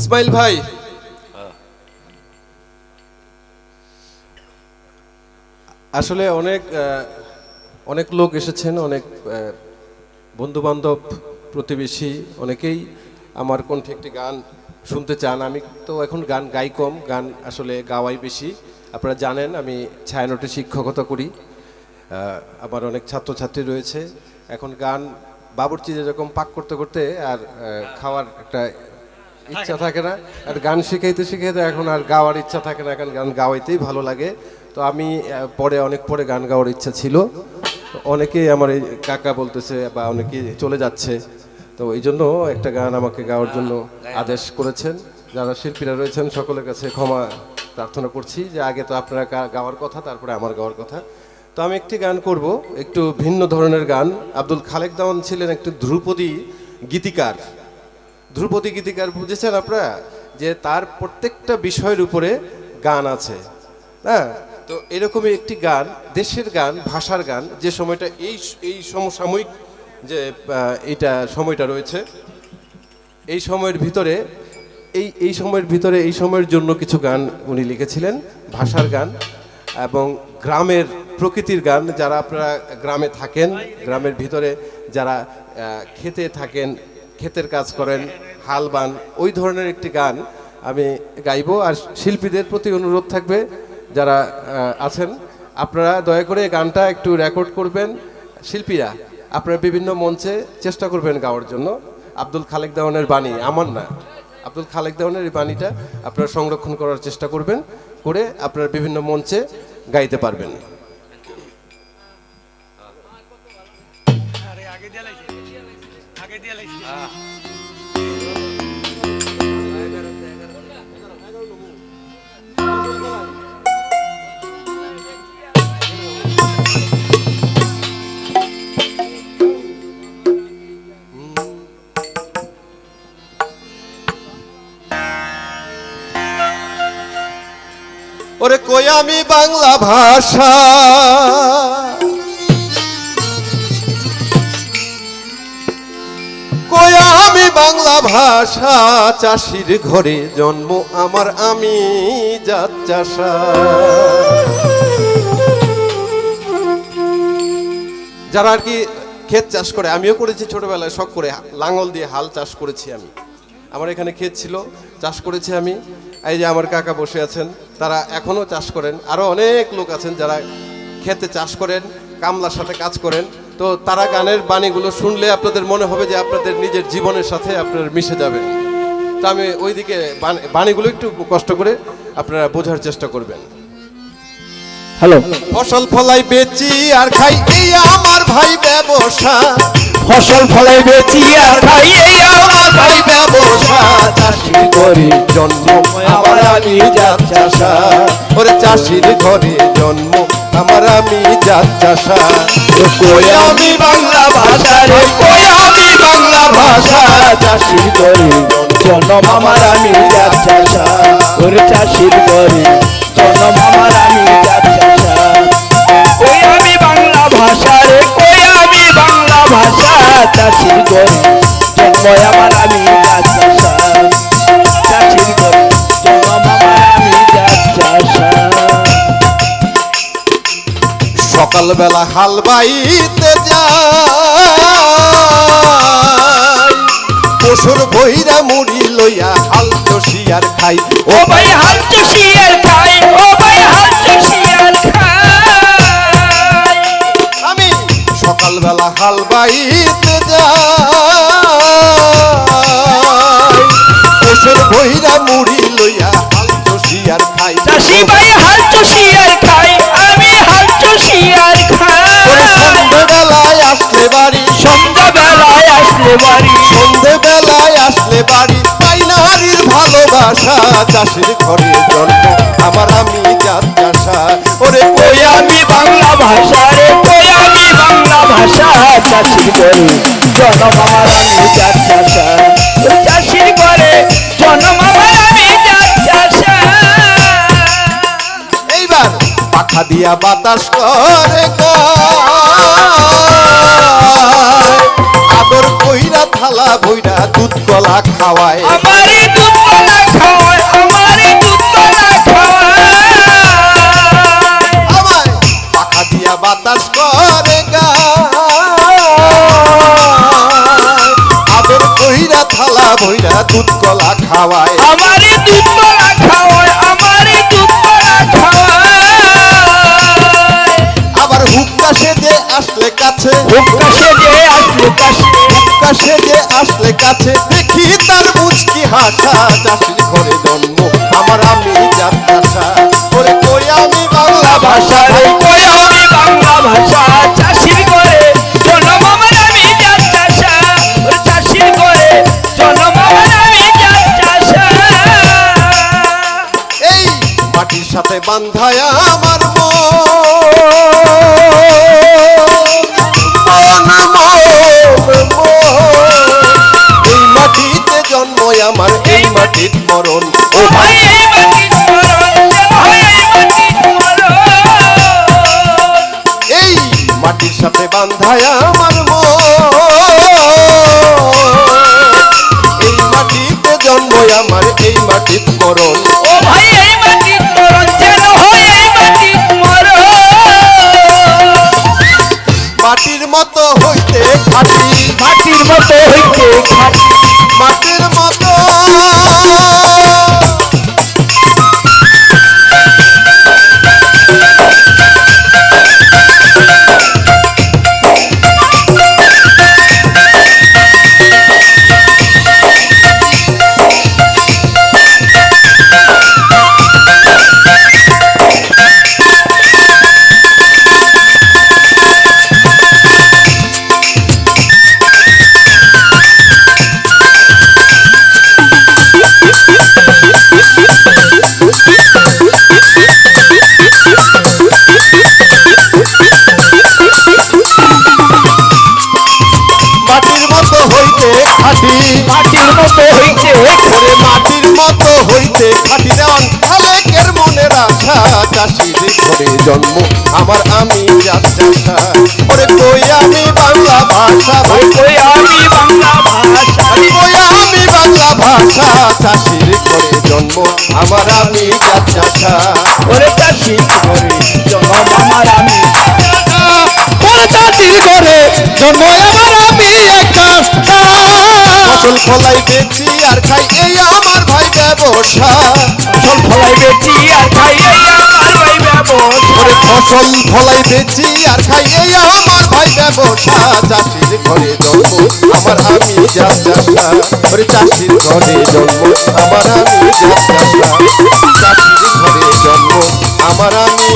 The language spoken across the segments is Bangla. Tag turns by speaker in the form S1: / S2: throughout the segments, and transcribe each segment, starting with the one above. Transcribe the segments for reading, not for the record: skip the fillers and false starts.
S1: ইসমাইল ভাই, আসলে অনেক অনেক লোক এসেছেন, অনেক বন্ধু বান্ধব প্রতিবেশী অনেকেই আমার কণ্ঠে একটি গান শুনতে চান। আমি তো এখন গান গাই কম, গান আসলে গাওয়াই বেশি। আপনারা জানেন আমি ছায়ানটে শিক্ষকতা করি, আমার অনেক ছাত্রছাত্রী রয়েছে। এখন গান বাবুর্চি যেরকম পাক করতে করতে আর খাওয়ার একটা ইচ্ছা থাকে না, আর গান শিখাইতে শিখাইতে এখন আর গাওয়ার ইচ্ছা থাকে না, এখন গান গাওয়াইতেই ভালো লাগে। তো আমি অনেক পরে গান গাওয়ার ইচ্ছা ছিল। অনেকেই আমার এই কাকা বলতেছে বা অনেকেই চলে যাচ্ছে, তো এই জন্য একটা গান আমাকে গাওয়ার জন্য আদেশ করেছেন। যারা শিল্পীরা রয়েছেন সকলের কাছে ক্ষমা প্রার্থনা করছি যে আগে তো আপনারা গাওয়ার কথা, তারপরে আমার গাওয়ার কথা। তো আমি একটি গান করব, একটু ভিন্ন ধরনের গান। আব্দুল খালেক দেওয়ান ছিলেন একটু ধ্রুপদী গীতিকার। ধ্রুপদী গীতিকার বুঝেছেন আপনারা, যে তার প্রত্যেকটা বিষয়ের উপরে গান আছে, হ্যাঁ। তো এরকমই একটি গান, দেশের গান, ভাষার গান, যে সময়টা এই সমসাময়িক যে এইটা সময়টা রয়েছে, এই সময়ের ভিতরে এই সময়ের জন্য কিছু গান উনি লিখেছিলেন, ভাষার গান এবং গ্রামের প্রকৃতির গান। যারা আপনারা গ্রামে থাকেন, গ্রামের ভিতরে যারা খেতে থাকেন, ক্ষেতের কাজ করেন, হাল বান, ওই ধরনের একটি গান আমি গাইবো। আর শিল্পীদের প্রতি অনুরোধ থাকবে, যারা আছেন আপনারা দয়া করে গানটা একটু রেকর্ড করবেন। শিল্পীরা আপনারা বিভিন্ন মঞ্চে চেষ্টা করবেন গাওয়ার জন্য। আব্দুল খালেক দেওয়ানের বাণী, আমার না, আব্দুল খালেক দেওয়ানের এই বাণীটা আপনারা সংরক্ষণ করার চেষ্টা করবেন, করে আপনারা বিভিন্ন মঞ্চে গাইতে পারবেন। ওরে কই আমি বাংলা ভাষা, কই আমি বাংলা ভাষা, চাষির ঘরে জন্ম আমার, আমি জাত চাষা। যারা আর কি ক্ষেত চাষ করে, আমিও করেছি ছোটবেলায়, শখ করে লাঙল দিয়ে হাল চাষ করেছি আমি। আমার এখানে ক্ষেত ছিল, চাষ করেছি আমি। এই যে আমার কাকা বসে আছেন, তারা এখনও চাষ করেন। আরও অনেক লোক আছেন যারা ক্ষেতে চাষ করেন, কামলার সাথে কাজ করেন। তো তারা গানের বাণীগুলো শুনলে আপনাদের মনে হবে যে আপনাদের নিজের জীবনের সাথে আপনারা মিশে যাবেন। তো আমি ওইদিকে বাণীগুলো একটু কষ্ট করে আপনারা বোঝার চেষ্টা করবেন।
S2: হ্যালো,
S1: ফসল ফলাই বেচি আর খাই, এই আমার ভাই ব্যবসা।
S2: ফসল ফলাই বেচি আর খাই, এই আমার ভাই ব্যবসা।
S1: চাষির ঘরে জন্ম আমার, আমি জাত চাষা। ওরে চাষির ঘরে জন্ম আমার, আমি জাত চাষা।
S2: কই আমি বাংলা ভাষা রে, কই আমি বাংলা ভাষা। চাষির ঘরে জন্ম আমার, আমি জাত চাষা। ওরে চাষির ঘরে জন্ম আমার, আমি জাত চাষা। কই আমি বাংলা ভাষা রে, কই আমি বাংলা ভাষা। চাষির ঘরে জন্ম আমার, আমি জাত চাষা। চাষির ঘরে জন্ম আমার, আমি জাত চাষা।
S1: সকালবেলা হাল বাইতে যাই, পশুর বইরা মুড়ি লইয়া হাল চষিয়ার খাই।
S2: ও ভাই হাল চষিয়ার খাই, ও ভাই হাল চষিয়ার খাই।
S1: আমি সকালবেলা হাল বাইতে যাই, পশুর বইরা মুড়ি লইয়া হাল চষিয়ার খাই।
S2: চাষি ভাই হাল চষিয়ার খাই, আমি হাল চষিয়ার খাই।
S1: সন্ধ্যেবেলায় আসলে বাড়ি,
S2: সন্ধ্যাবেলায় আসলে বাড়ি,
S1: সন্ধ্যেবেলায় আসলে বাড়ি, পাই নারীর ভালোবাসা। চাষির ঘরে জন্ম আমার, আমি জাত চাষা। ওরে
S2: কই আমি বাংলা ভাষা রে, কই আমি বাংলা ভাষা। চাষির ঘরে জন্ম আমার, আমি জাত চাষা। চাষির ঘরে জন্ম আমার, আমি জাত চাষা।
S1: এইবার পাখা দিয়া বাতাস করে আদর কইরা থালা বইরা দুধ কলা খাওয়ায়।
S2: আমারই দুধ কলা
S1: থালা ভইরা দুধ কলা খাওয়ায়
S2: আমারই দুধ কলা খাওয়ায়, আমারই দুধ কলা খাওয়ায়।
S1: আবার হুক্কা সেজে আসলে কাছে,
S2: হুক্কা সেজে আসলে কাছে,
S1: হুক্কা সেজে আসলে কাছে দেখি তার মুচকি হাসা। চাষির ঘরে জন্ম আমার আমি যাত্রাশা, ওরে কই আমি বাংলা ভাষা
S2: ভাষা রে কই আমি বাংলা ভাষা। চাষির ঘরে জন্ম আমার আমি যাত্রাশা, ওরে চাষির ঘরে জন্ম আমার আমি যাত্রাশা।
S1: এই মাটির সাথে বান্ধায় আমার মন, এই মাটিতে জন্ম আমার, এই মাটির মরণ।
S2: ও ভাই এই মাটির মরণ, ভাই এই মাটির মরণ।
S1: এই মাটির সাথে বান্ধায় আমার মন, এই মাটিতে জন্ম আমার, এই মাটির মরণ।
S2: ও ভাই এই মাটির মরণ, যেন হয় এই মাটির মরণ।
S1: মাটির মতো হইতে খাঁটি,
S2: মাটির মতো হইতে খাঁটি,
S1: মাটির মতো মাটির মতো হইতে খাঁটি,
S2: মাটির মতো হইতে
S1: ওরে মাটির মতো হইতে খাঁটি দেওয়ান খালেকের মনের আশা। চাষির ঘরে জন্ম আমার আমি যাত্রাশা, ওরে কই আমি বাংলা ভাষা,
S2: ওই কই আমি বাংলা ভাষা।
S1: কই আমি বাংলা ভাষা। চাষির ঘরে জন্ম আমার আমি যাত্রাশা,
S2: ওরে চাষির ঘরে জন্ম আমার আমি, ওরে চাষির ঘরে জন্ম আমার আমি একটা।
S1: ফসল ফলাই বেচি আর খাই এই আমার ভাই ব্যবসা,
S2: ফসল ফলাই বেচি আর খাই এই আমার ভাই ব্যবসা।
S1: ওরে ফসল ফলাই বেচি আর খাই এই আমার ভাই ব্যবসা। চাষির ঘরে জন্ম আমার আমি যাত্রাশা, ওরে চাষির ঘরে জন্ম আমার আমি যাত্রাশা, চাষির ঘরে জন্ম আমার আমি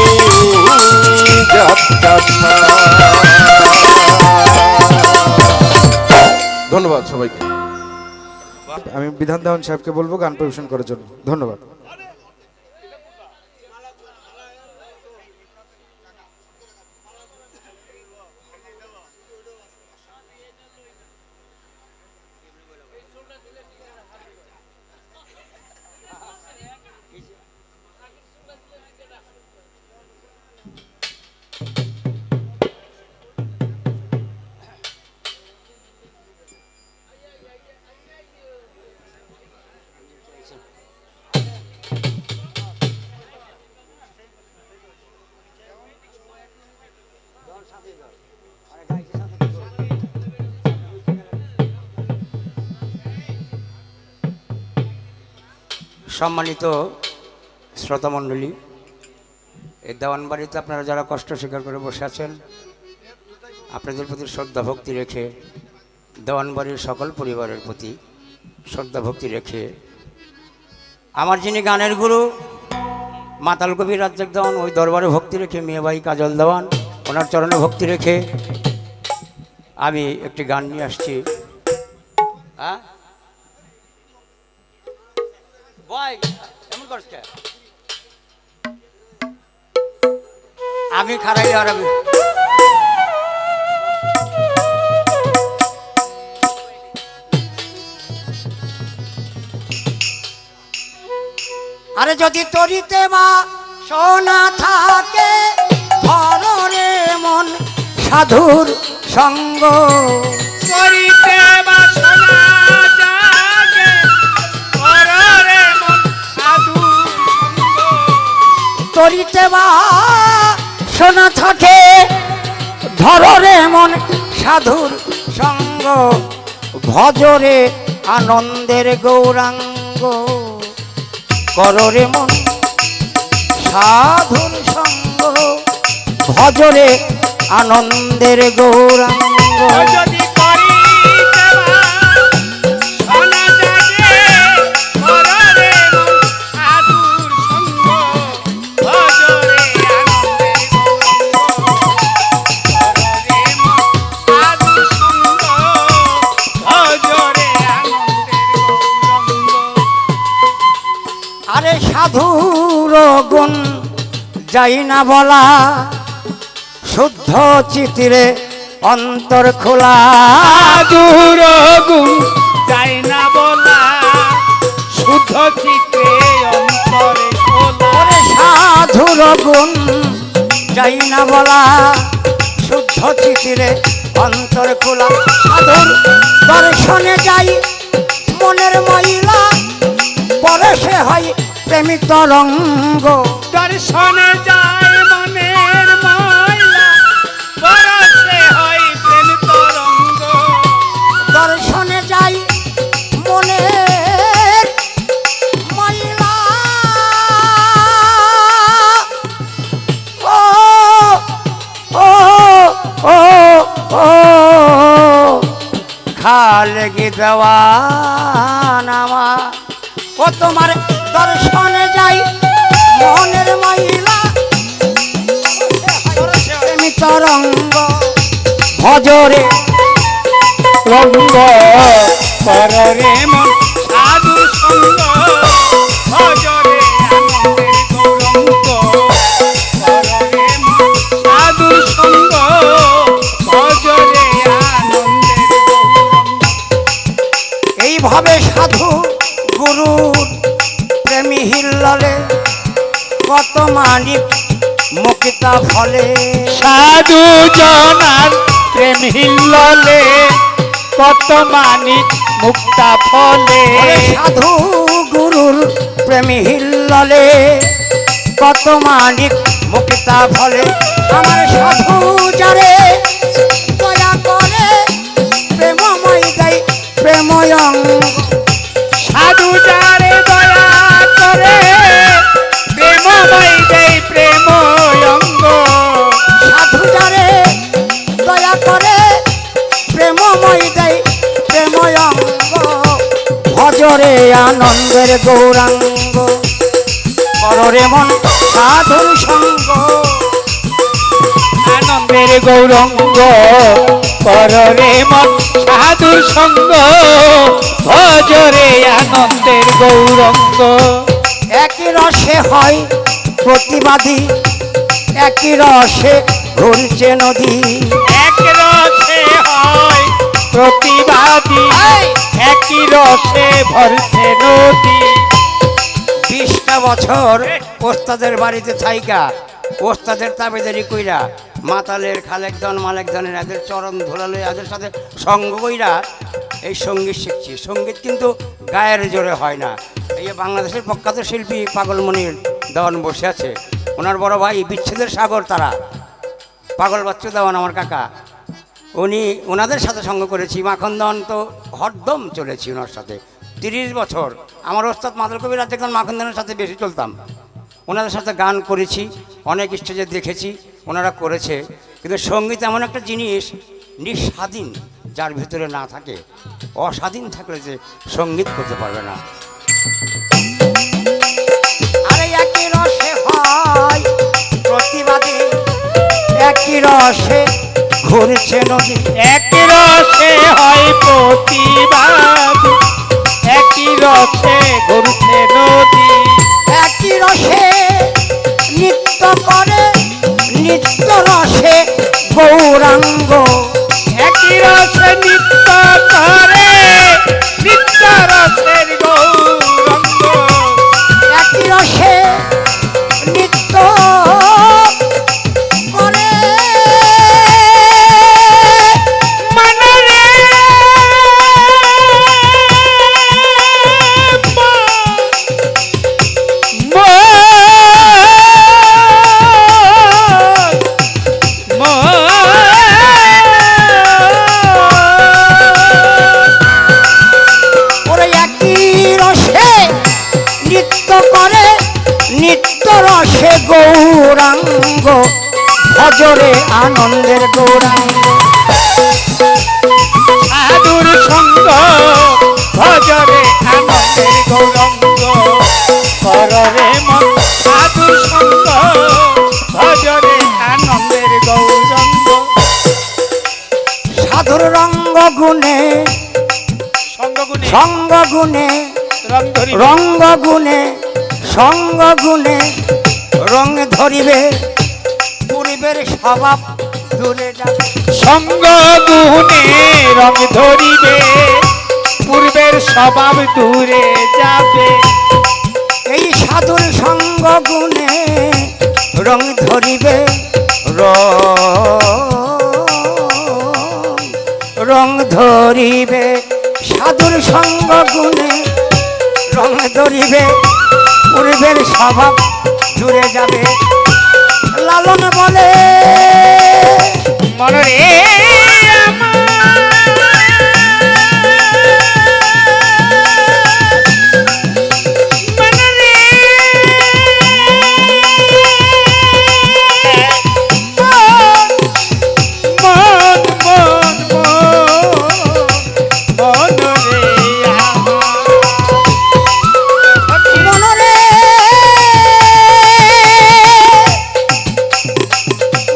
S1: যাত্রাশা। ধন্যবাদ সবাইকে।
S3: আমি বিধান দেওয়ান সাহেবকে বলবো গান পরিবেশন করার জন্য। ধন্যবাদ।
S4: সম্মানিত শ্রোতামণ্ডলী, এই দেওয়ানবাড়িতে আপনারা যারা কষ্ট স্বীকার করে বসে আছেন, আপনাদের প্রতি শ্রদ্ধা ভক্তি রেখে, দেওয়ানবাড়ির সকল পরিবারের প্রতি শ্রদ্ধা ভক্তি রেখে, আমার যিনি গানের গুরু মাতাল কবি রাজ্জাক দেওয়ান, ওই দরবারে ভক্তি রেখে মেয়েবাই কাজল দেওয়ান, ওনার চরণে ভক্তি রেখে আমি একটি গান নিয়ে আসছি। হ্যাঁ বয় এমন করছ কে? আমি খারাই আর আমি আরে যদি তরিতে মা সোনা থাকে ধরে মন সাধুর সঙ্গ,
S2: করিতে বাসনা জাগে, কররে মন সাধু সঙ্গ।
S4: তরিতে মা সোনা থাকে ধরে মন সাধুর সঙ্গ, ভজরে আনন্দের গৌরাঙ্গ কররে মন সাধুর সঙ্গ ভজরে আনন্দের গৌরাঙ্গ
S2: যদি করি দেওয়া সোনা জাগে কররে মন সাধুর সঙ্গ ভজরে আনন্দের গৌরাঙ্গ কররে মন সাধুর সঙ্গ ভজরে আনন্দের গৌরাঙ্গ
S4: আরে সাধুর গুণ যাই না বলা শুদ্ধ চিতিরে অন্তর খোলা
S2: সাধুর গুণ যাই না বলা শুদ্ধ চিত্তে অন্তরে খোলা
S4: ওরে সাধুর গুণ যাই না বলা শুদ্ধ চিতিরে অন্তর খোলা সাধুর দর্শনে যাই মনের মহিলা পরে সে হয় প্রেমিক তরঙ্গ
S2: দর্শনে যায় মনের ময়লা পরশে হয় প্রেম তরঙ্গ
S4: দর্শনে যাই মনের মহিলা ও ও ও ও খালেগি দেওয়ান আমার ও তোমার দর্শনে যাই মনের মহিলা প্রেমী তরঙ্গ ভজরে
S2: রঙ্গ কররে মন সাধু সঙ্গ ভজরে আনন্দের গৌরঙ্গ কররে মন সাধু সঙ্গ ভজরে আনন্দের গৌরঙ্গ
S4: এইভাবে সাধু গুরুর প্রেমী হিল্ললে কত মানিক মুক্তা ফলে
S2: সাধু জনার প্রেম হিল্ললে কত মানিক মুক্তা ফলে
S4: ওরে সাধু গুরুর প্রেমী হিল্ললে কত মানিক মুক্তা ফলে আমার সাধু যারে দয়া করে প্রেমময় দেয় প্রেময়ঙ্গ
S2: সাধু যারে দয়া করে প্রেমময় দেয় প্রেম অঙ্গ
S4: সাধু যারে দয়া করে প্রেমময় দেয় প্রেময়ঙ্গ ভজরে আনন্দের গৌরাঙ্গ কররে মন সাধুর সঙ্গ
S2: আনন্দের গৌরঙ্গ কররে মন সাধু সঙ্গ ভজরে আনন্দের গৌরঙ্গ
S4: একই রসে হয় প্রতিবাদী একই রসে ঘুরছে নদী
S2: এক রসে হয় প্রতিবাদী একই রসে ভরছে নদী
S4: 20টা বছর ওস্তাদের বাড়িতে থাইকা ওস্তাদের তাবেদারি কইরা মাতালের খালেকজন মালেকজনের এদের চরণ ধুলালে এদের সাথে সঙ্গ কইরা এই সঙ্গীত শিখছি সঙ্গীত কিন্তু গায়ের জোরে হয় না এই যে বাংলাদেশের প্রখ্যাত শিল্পী পাগলমণির দেওয়ান বসে আছে ওনার বড় ভাই বিচ্ছেদের সাগর তারা পাগল বাচ্চু দেওয়ান আমার কাকা উনি ওনাদের সাথে সঙ্গ করেছি মাখন দেওয়ান তো হরদম চলেছি ওনার সাথে 30 বছর আমার ওস্তাদ মাদল কবির দেখলাম মাখন দেওয়ানের সাথে বেশি চলতাম ওনাদের সাথে গান করেছি অনেক স্টেজে দেখেছি ওনারা করেছে কিন্তু সঙ্গীত এমন একটা জিনিস নিঃস্বাধীন যার ভিতরে না থাকে অস্বাধীন থাকলে যে সঙ্গীত করতে পারবে না আরে একই রসে হয় প্রতিবাদী একই রসে ঘুরছে নদী
S2: এক রসে হয় প্রতিবাদী একই রসে ঘুরছে নদী
S4: একই রসে নৃত্য করে নিত্য রসে গৌরাঙ্গ
S2: একই রসে নৃত্য করে নৃত্য রসের গৌরঙ্গ
S4: একই রসে নৃত্য করে
S2: মনে রে
S5: গৌরাঙ্গ ভজরে আনন্দের গৌরাঙ্গ
S2: সাধুর সঙ্গ ভজরে আনন্দের গৌরঙ্গ কররে মন সাধুর সঙ্গ ভজরে আনন্দের গৌরঙ্গ
S5: সাধুর রঙ্গ গুণে
S2: সঙ্গগুণে
S5: সঙ্গ গুণে
S2: রং ধরি
S5: রঙ্গ গুণে সঙ্গ গুণে রং ধরিবে পূর্বের স্বভাব দূরে যাবে
S2: সঙ্গ গুণে রং ধরিবে পূর্বের স্বভাব দূরে যাবে
S5: এই সাধুর সঙ্গ গুণে রং ধরিবে রং ধরিবে সাধুর সঙ্গ গুণে রং ধরিবে পূর্বের স্বভাব দূরে যাবে লালন বলে
S2: মনরে
S5: মনরে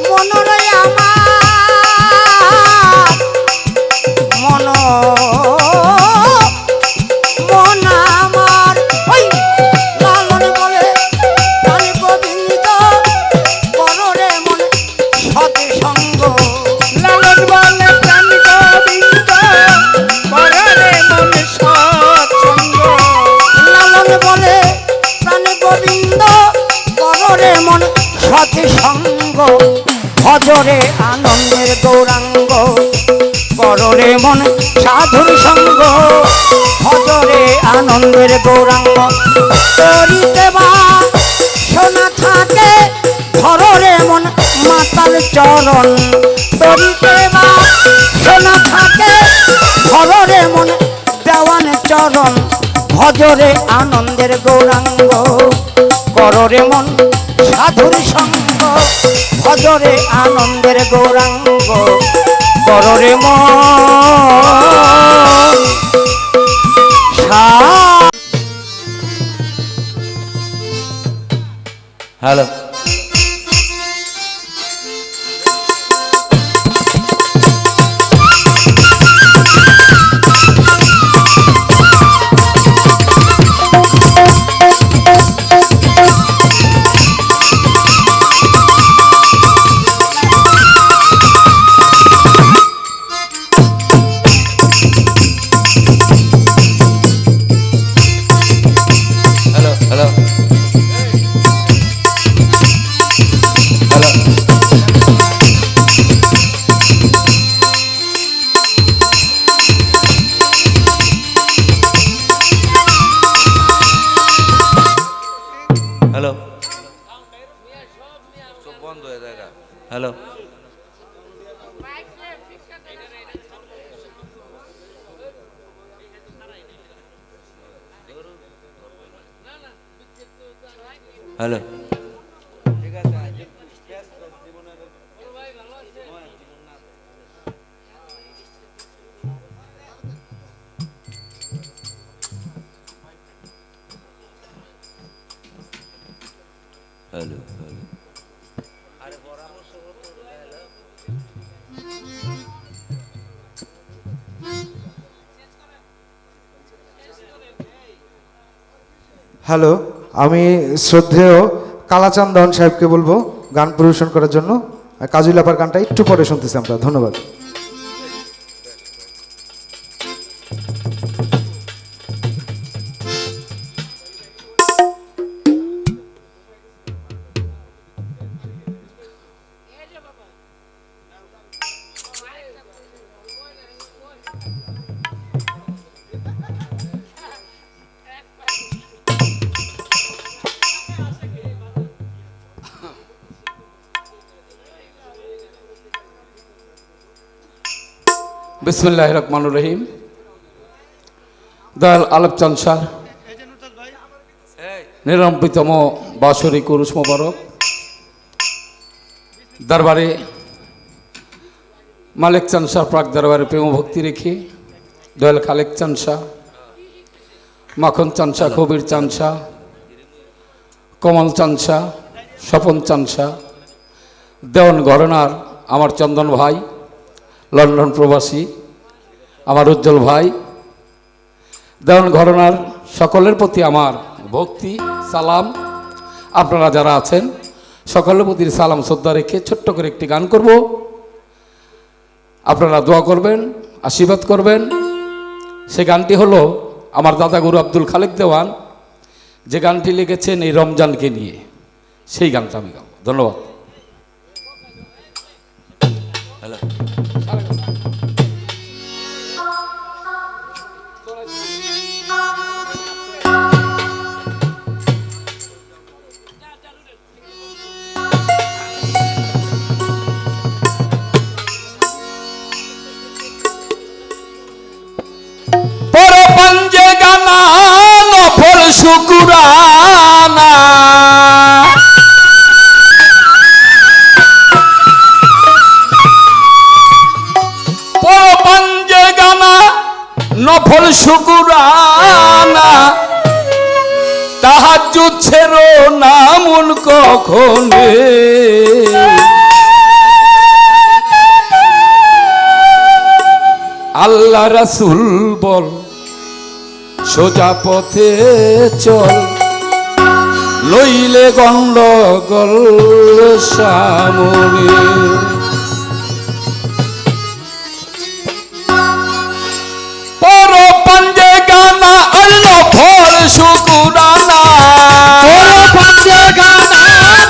S5: মনরে আমার মন মন আমার ওই লালন বলে প্রাণ গোবিন্দ কররে মন সৎ সঙ্গ
S2: লালন বলে প্রাণ গোবিন্দ কররে মন সৎসঙ্গ
S5: লালন বলে প্রাণ গোবিন্দ কররে মন সৎ সঙ্গ ভজরে আনন্দের গৌরাঙ্গ কররে মন সাধুর সঙ্গ ভজরে আনন্দের গৌরাঙ্গ করিতে বা সোনা থাকে ধররে মন মাতাল চরণ করিতে বা সোনা থাকে ধররে মন দেওয়ান চরণ ভজরে আনন্দের গৌরাঙ্গ কররে মন সাধুর সঙ্গ ভজরে আনন্দের গৌরাঙ্গ কররে মন
S2: হ্যালো হ্যালো হ্যালো হ্যালো সব বন্ধ হয়ে যায় hello hello hello hello
S3: hello, আমি শ্রদ্ধেয় কালাচাঁদ দেওয়ান সাহেবকে বলবো গান পরিবেশন করার জন্য। কাজুল আপার গানটা একটু পরে শুনতেছি আমরা। ধন্যবাদ।
S6: বিসমিল্লাহির রহমানির রহিম। দয়াল আলপচাঁদ শাহ নিরানব্বইতম বাৎসরিক উরুস মোবারক দরবারে মালিক চান শাহ প্রাক দরবারে প্রেম ভক্তি রেখে দয়াল খালেক চান শাহ, মাখন চান শাহ, কবির চান শাহ, কমল চান শাহ, স্বপন চান শাহ, দেওয়ান ঘরানার আমার চন্দন ভাই, লন্ডন প্রবাসী আমার উজ্জ্বল ভাই, দেওয়ান ঘরানার সকলের প্রতি আমার ভক্তি সালাম। আপনারা যারা আছেন সকলের প্রতি সালাম শ্রদ্ধা রেখে ছোট্ট করে একটি গান করব। আপনারা দোয়া করবেন, আশীর্বাদ করবেন। সে গানটি হলো আমার দাদা গুরু আব্দুল খালেক দেওয়ান যে গানটি লিখেছেন এই রমজানকে নিয়ে, সেই গানটা আমি গাবো। ধন্যবাদ। পরপঞ্জে গানা নফল শুকুরানা, পরপঞ্জে গানা নফল শুকুরানা, তাহাজ্জুদ ছেড়ো না মন কখনে, আল্লাহ রাসূল বল সোজা পথে চল, লইলে গন্ডগোল সামনে। পরপঞ্জে গানা অন্য ফল শুকুরানা,
S2: পরপঞ্জে গানা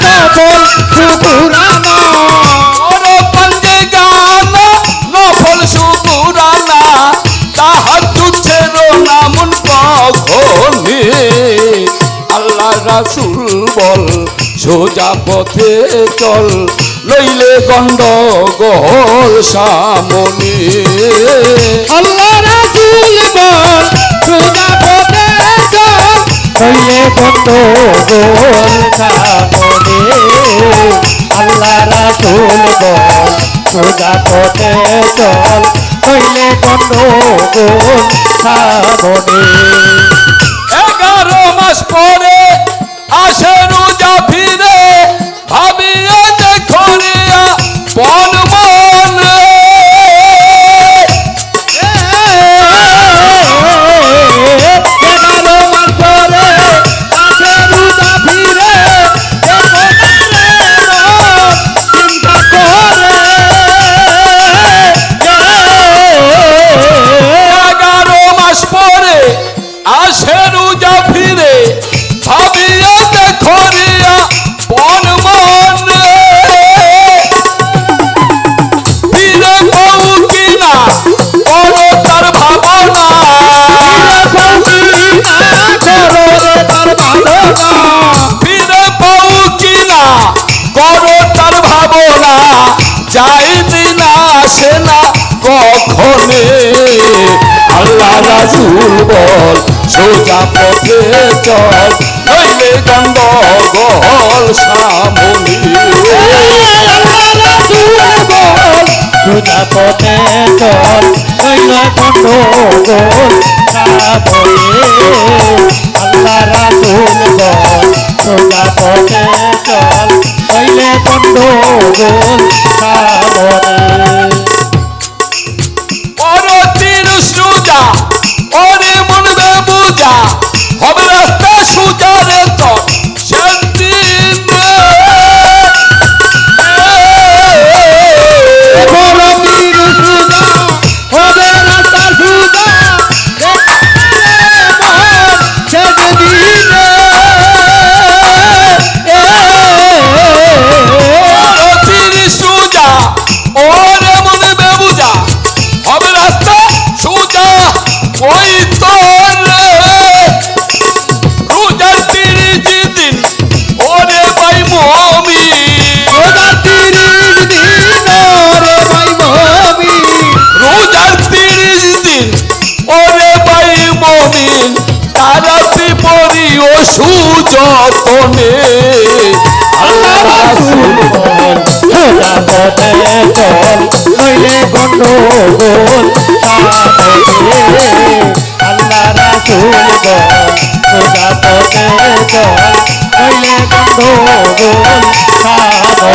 S2: নফল শুকুরানা,
S6: পরপঞ্জে গানা নফল শুকুরানা, তাহাজ্জুদ ছেড়ো না মন কখনে, আল্লাহ রাসূল বল সোজা পথে চল, লইলে গন্ডগোল সামনে।
S2: আল্লাহ রাসূল বল সোজা পথে চল, হইলে গন্ডগোল সামনে। আল্লাহ রাসূল বল সোজা পথে চল, হইলে গন্ডগোল সামনে।
S6: 11 মাস পরে আসে রোজা ফিরে, ভাবিয়া দেখো রিয়া বন মনে,
S2: 11 মাস পরে আসে রোজা ফিরে, দেখো চিন্তা করে।
S6: 11 মাস পরে আসে রোজা ফিরে, ভাবিয়া দেখো রিয়া বন মনে, ফিরে বউ কিনা করো তার ভাবনা, ফিরে বউ কিনা করো তার ভাবনা, যাইতে না আসে না কখনে, আল্লাহ রাসূল বল সোজা পথে চল, নইলে গন্ডগোল সামনে।
S2: সোজা পথে চল, হইলে গন্ডগোল সামনে। আল্লাহ রাসূল বল সোজা পথে চল, হইলে গন্ডগোল সামনে।
S6: ওরে তিরিশ রোজা ওরে মনবে বুঝা, হবে রাস্তা সুজা রে তো সেদিন,
S2: গরমের সুজা হবে রাস্তা সুজা,
S6: তিরিশ
S2: গন্ডগোল সামনে আল্লাহ রাসূল বল সোজা পথে চল নইলে গন্ডগোল সামনে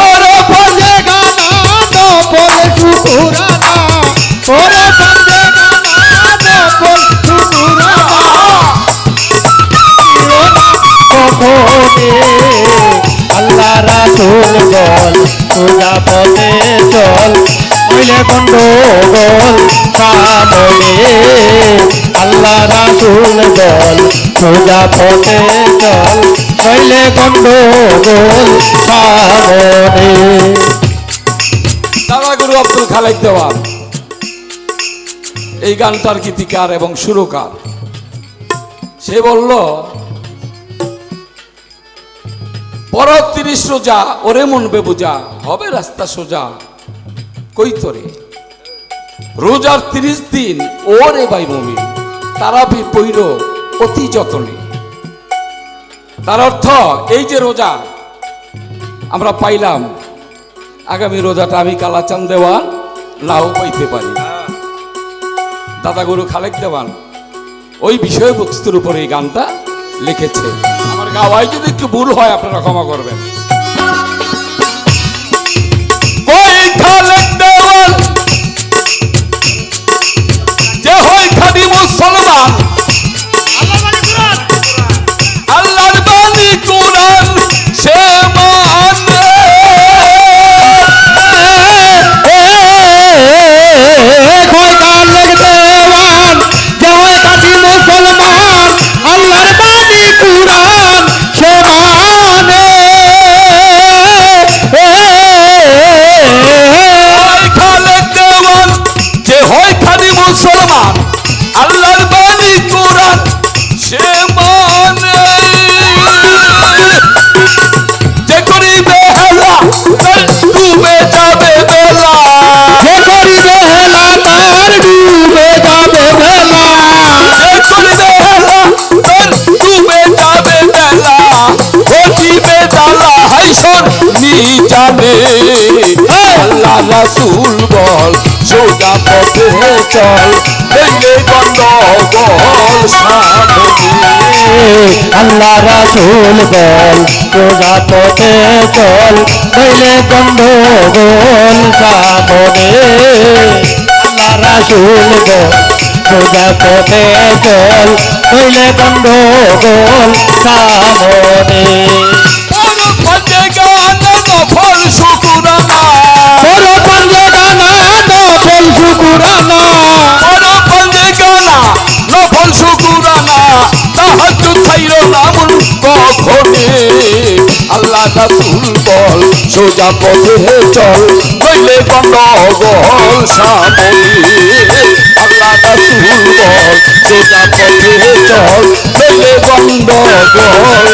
S2: ওরে পঞ্জে গানা নপল শুকুরানা ওরে পঞ্জে গানা নপল শুকুরানা কখনে আল্লাহ রাসূল বল সোজা পথে চল নইলে গন্ডগোল সামনে আল্লাহ রাসূল বল সোজা পথে চল নইলে গন্ডগোল সামনে
S6: দাদা গুরু আব্দুল খালেক দেওয়ান এই গানটার গীতিকার এবং সুরকার। সে বলল, পর 30 রোজা ওরে মন বেবুজা হবে রাস্তা সোজা কই তোরে রোজার 30 দিন ওরে ভাই মুমিন তারাবি পইর অতি যতনে। তার অর্থ এই যে রোজা আমরা পাইলাম, আগামী রোজাটা আমি কালাচাঁদ দেওয়ান নাও পাইতে পারি। দাদা গুরু খালেক দেওয়ান ওই বিষয়বস্তুর উপরে এই গানটা লিখেছে। আমার গাওয়ায় যদি একটু ভুল হয় আপনারা ক্ষমা করবেন। ওই খালেক দেওয়ান যে হয় খাঁটি মুসলমান, আল্লাহর বাণী কোরআন সে মানে।
S2: আল্লাহর বাণী কুরআন সে মানে
S6: খালেক দেওয়ান যে হয় খাঁটি মুসলমান, আল্লাহর বাণী কোরআন সে মানে। যে করিবে হেলা তার ডুবে যাবে বেলা,
S2: যে করিবে হেলা তার ডুবে যাবে বেলা,
S6: যে করিবে হেলা তার ডুবে যাবে বেলা, ঘটিবে জ্বালা হাইসন নি জানে। আল্লাহ রাসূল বল সোজা পথে চল দেখলে গন্ডগোল সামনে।
S2: আল্লাহ রাসূল বল সোজা পথে চল নইলে গন্ডগোল সামনে। আল্লাহ রাসূল বল সোজা পথে চল নইলে গন্ডগোল সামনে।
S6: পঞ্জে গানা নফল শুকুরানা,
S2: ওরে পঞ্জে গানা নফল শুকুরানা,
S6: ওরে পঞ্জে গানা নফল শুকুরানা, তাহাজ্জুদ ছাইরো না মন কখনে। আল্লাহ রাসূল বল সোজা পথে চল নইলে গন্ডগোল সামনে। আল্লাহ রাসূল বল সোজা পথে চল নইলে গন্ডগোল